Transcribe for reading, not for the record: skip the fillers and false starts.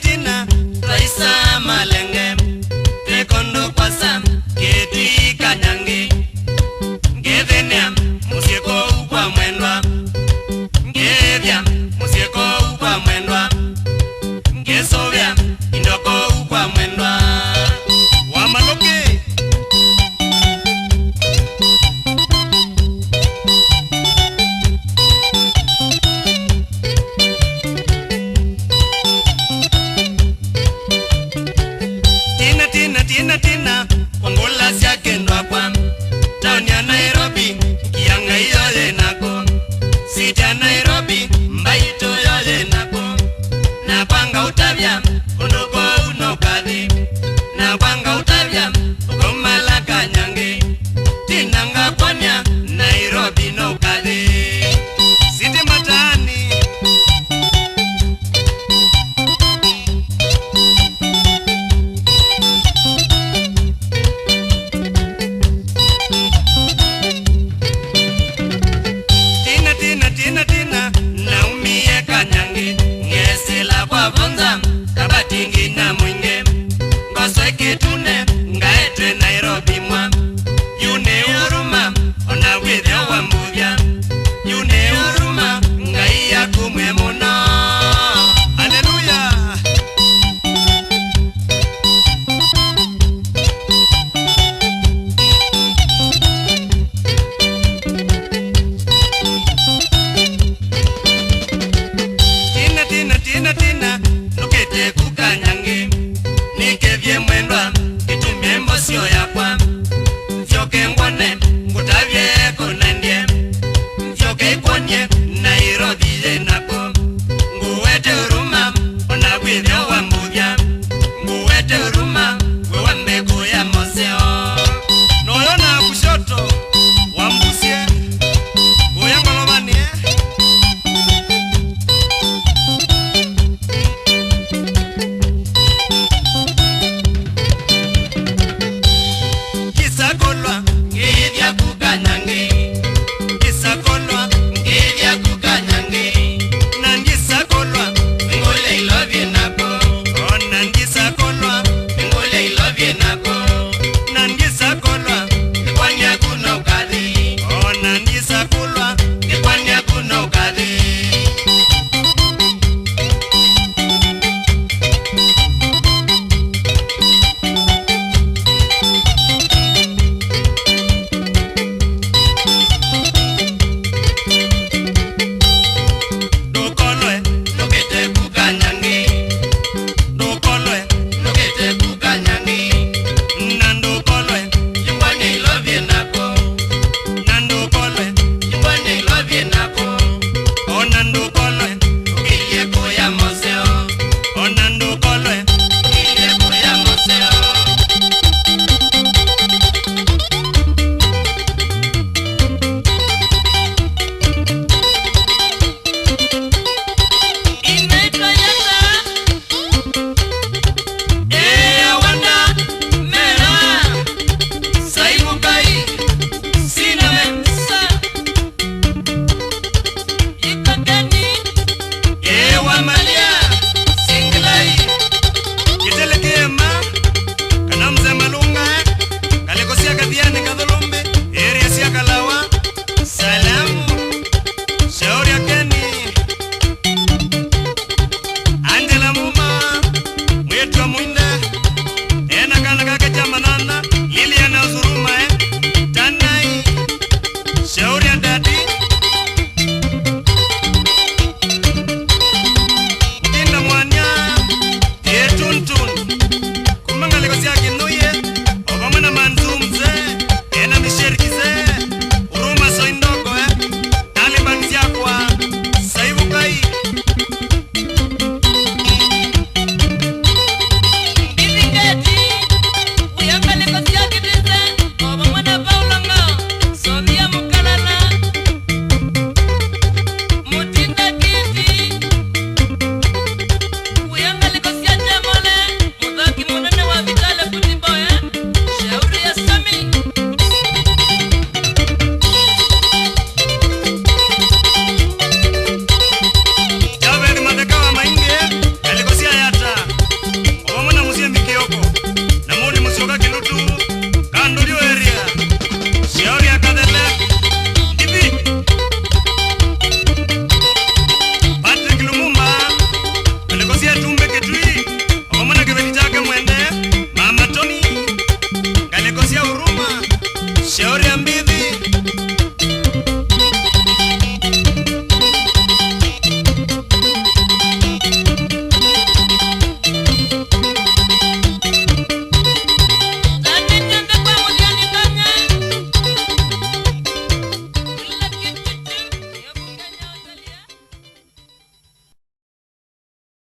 Tina Raisa Malenge Tekondo Kwasa Keti Kanyangi Ngevenya Musieko ukwa mwendwa Ngevya Musieko ukwa mwendwa Ngesovya Indoko ukwa mwendwa Wamaloke Tina Wangola siya kendwa kwa Town ya Nairobi Kianga yoye nako City ya Nairobi Mbaito yoye nako Na kwanga utavya Undoko unokadhi Na kwanga utavya Ukomala kanyange Tinanga kwanya Nairobi nokadhi City matani Tina Naumie kanyangi Ngesela kwa vonza Kabatingi na mwinge Ngosweke tune Ngaetwe Nairobi mwa Yune uruma Ona withia wa mbuvya Yune uruma Ngaiya kumwe muna Haleluya Tina